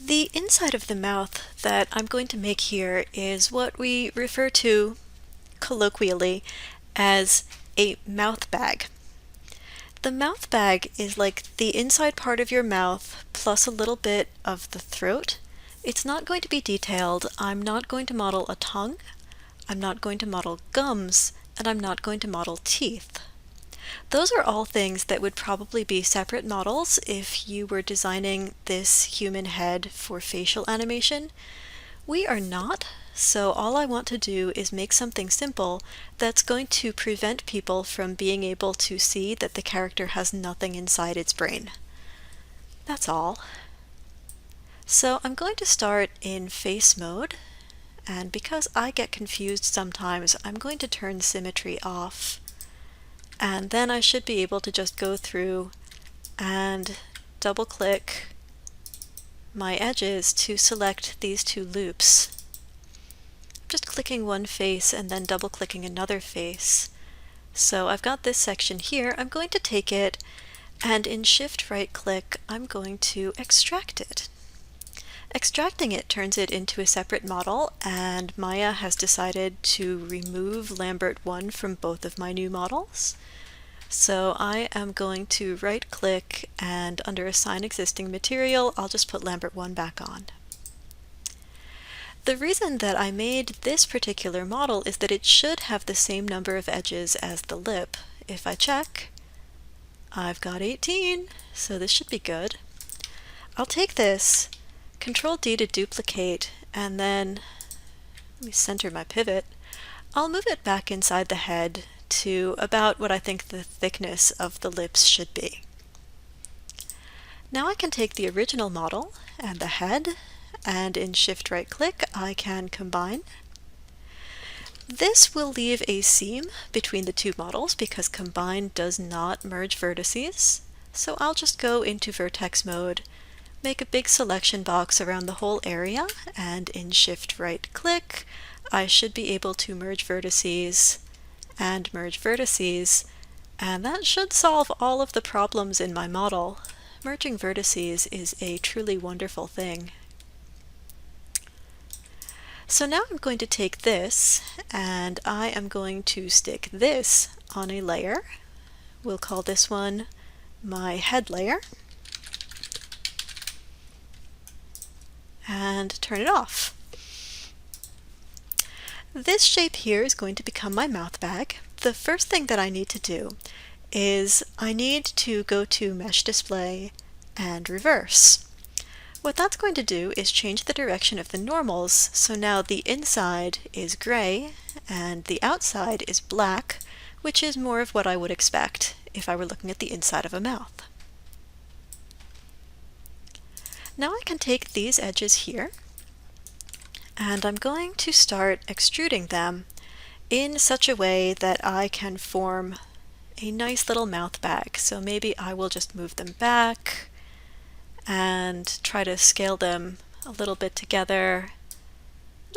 The inside of the mouth that I'm going to make here is what we refer to colloquially as a mouth bag. The mouth bag is like the inside part of your mouth plus a little bit of the throat. It's not going to be detailed. I'm not going to model a tongue. I'm not going to model gums, and I'm not going to model teeth. Those are all things that would probably be separate models if you were designing this human head for facial animation. We are not, so all I want to do is make something simple that's going to prevent people from being able to see that the character has nothing inside its brain. That's all. So I'm going to start in face mode, and because I get confused sometimes, I'm going to turn symmetry off. And then I should be able to just go through and double click my edges to select these two loops. Just clicking one face and then double clicking another face. So I've got this section here. I'm going to take it and in Shift right click I'm going to extract it. Extracting it turns it into a separate model, and Maya has decided to remove Lambert 1 from both of my new models. So I am going to right click and under Assign Existing Material, I'll just put Lambert 1 back on. The reason that I made this particular model is that it should have the same number of edges as the lip. If I check, I've got 18, so this should be good. I'll take this, Control D to duplicate, and then let me center my pivot. I'll move it back inside the head to about what I think the thickness of the lips should be. Now I can take the original model and the head, and in Shift right click I can combine. This will leave a seam between the two models because combine does not merge vertices. So I'll just go into vertex mode, make a big selection box around the whole area, and in Shift right click I should be able to merge vertices and merge vertices, and that should solve all of the problems in my model. Merging vertices is a truly wonderful thing. So now I'm going to take this and I am going to stick this on a layer. We'll call this one my head layer, and turn it off. This shape here is going to become my mouth bag. The first thing that I need to do is I need to go to Mesh Display and Reverse. What that's going to do is change the direction of the normals, so now the inside is gray and the outside is black, which is more of what I would expect if I were looking at the inside of a mouth. Now I can take these edges here, and I'm going to start extruding them in such a way that I can form a nice little mouth bag. So maybe I will just move them back and try to scale them a little bit together,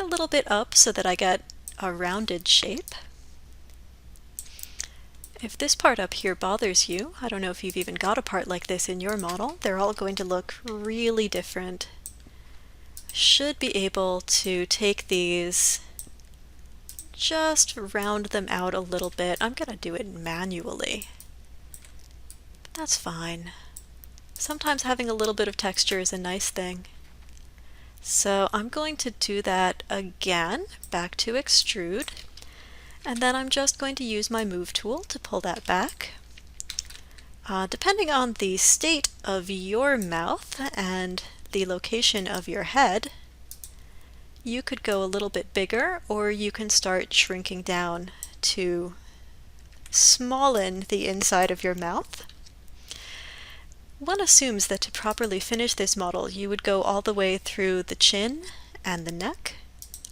a little bit up so that I get a rounded shape. If this part up here bothers you, I don't know if you've even got a part like this in your model, they're all going to look really different. Should be able to take these, just round them out a little bit. I'm going to do it manually, but that's fine. Sometimes having a little bit of texture is a nice thing. So I'm going to do that again, back to extrude, and then I'm just going to use my move tool to pull that back. Depending on the state of your mouth and the location of your head, you could go a little bit bigger, or you can start shrinking down to smallен the inside of your mouth. One assumes that to properly finish this model you would go all the way through the chin and the neck,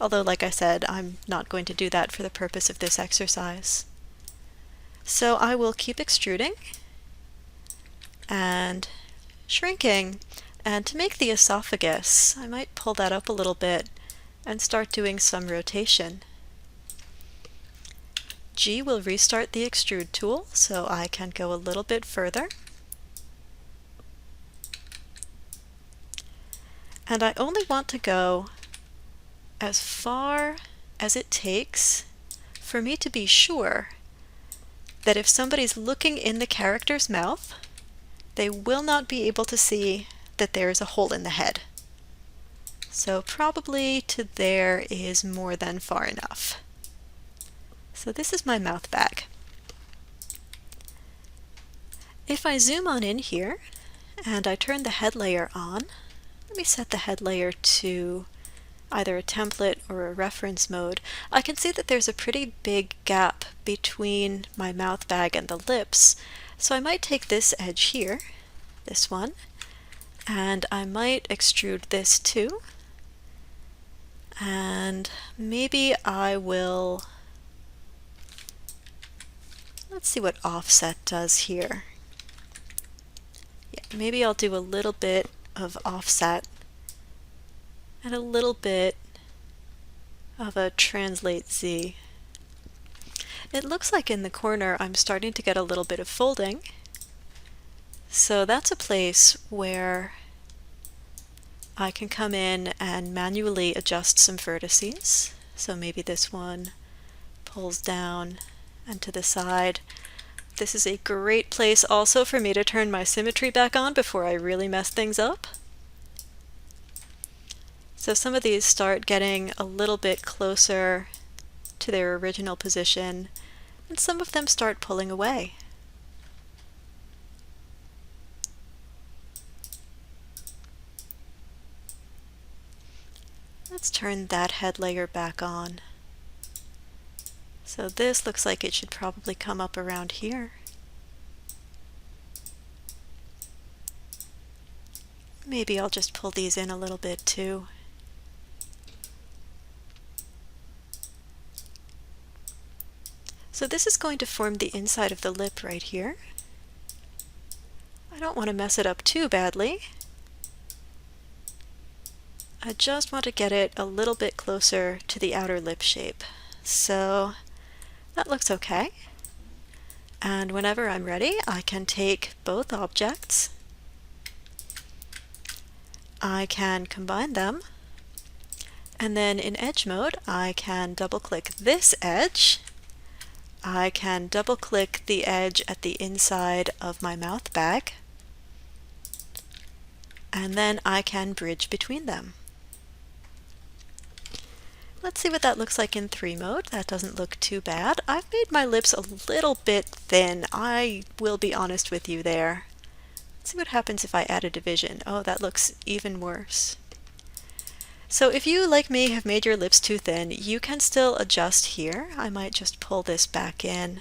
although like I said, I'm not going to do that for the purpose of this exercise. So I will keep extruding and shrinking, and to make the esophagus I might pull that up a little bit and start doing some rotation. G will restart the extrude tool so I can go a little bit further. And I only want to go as far as it takes for me to be sure that if somebody's looking in the character's mouth, they will not be able to see that there is a hole in the head. So probably to there is more than far enough. So this is my mouth bag. If I zoom on in here and I turn the head layer on, let me set the head layer to either a template or a reference mode, I can see that there's a pretty big gap between my mouth bag and the lips. So I might take this edge here, this one, and I might extrude this too. And maybe I will, let's see what offset does here. Yeah, maybe I'll do a little bit of offset and a little bit of a translate Z. It looks like in the corner I'm starting to get a little bit of folding. So that's a place where I can come in and manually adjust some vertices. So maybe this one pulls down and to the side. This is a great place also for me to turn my symmetry back on before I really mess things up. So some of these start getting a little bit closer to their original position, and some of them start pulling away. Let's turn that head layer back on. So this looks like it should probably come up around here. Maybe I'll just pull these in a little bit too. So this is going to form the inside of the lip right here. I don't want to mess it up too badly. I just want to get it a little bit closer to the outer lip shape. So that looks okay. And whenever I'm ready, I can take both objects. I can combine them. And then in edge mode, I can double click this edge. I can double click the edge at the inside of my mouth bag, and then I can bridge between them. Let's see what that looks like in 3 mode. That doesn't look too bad. I've made my lips a little bit thin. I will be honest with you there. Let's see what happens if I add a division. Oh, that looks even worse. So if you, like me, have made your lips too thin, you can still adjust here. I might just pull this back in,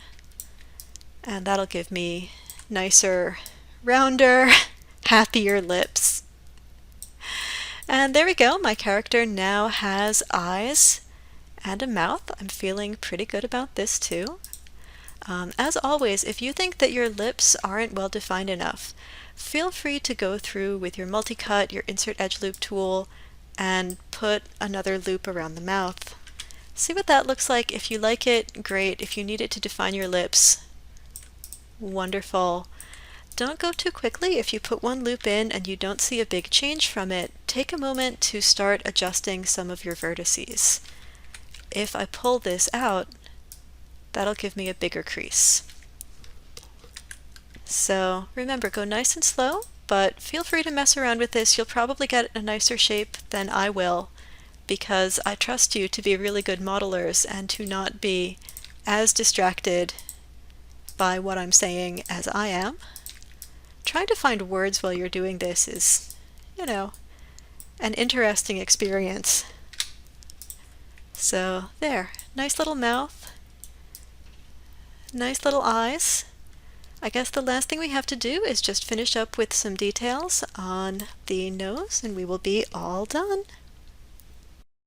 and that'll give me nicer, rounder, happier lips. And there we go. My character now has eyes and a mouth. I'm feeling pretty good about this too. As always, if you think that your lips aren't well defined enough, feel free to go through with your multi-cut, your insert edge loop tool, and put another loop around the mouth. See what that looks like. If you like it, great. If you need it to define your lips, wonderful. Don't go too quickly. If you put one loop in and you don't see a big change from it, take a moment to start adjusting some of your vertices. If I pull this out, that'll give me a bigger crease. So remember, go nice and slow, but feel free to mess around with this. You'll probably get a nicer shape than I will, because I trust you to be really good modelers and to not be as distracted by what I'm saying as I am. Trying to find words while you're doing this is, you know, an interesting experience. So there, nice little mouth, nice little eyes. I guess the last thing we have to do is just finish up with some details on the nose and we will be all done.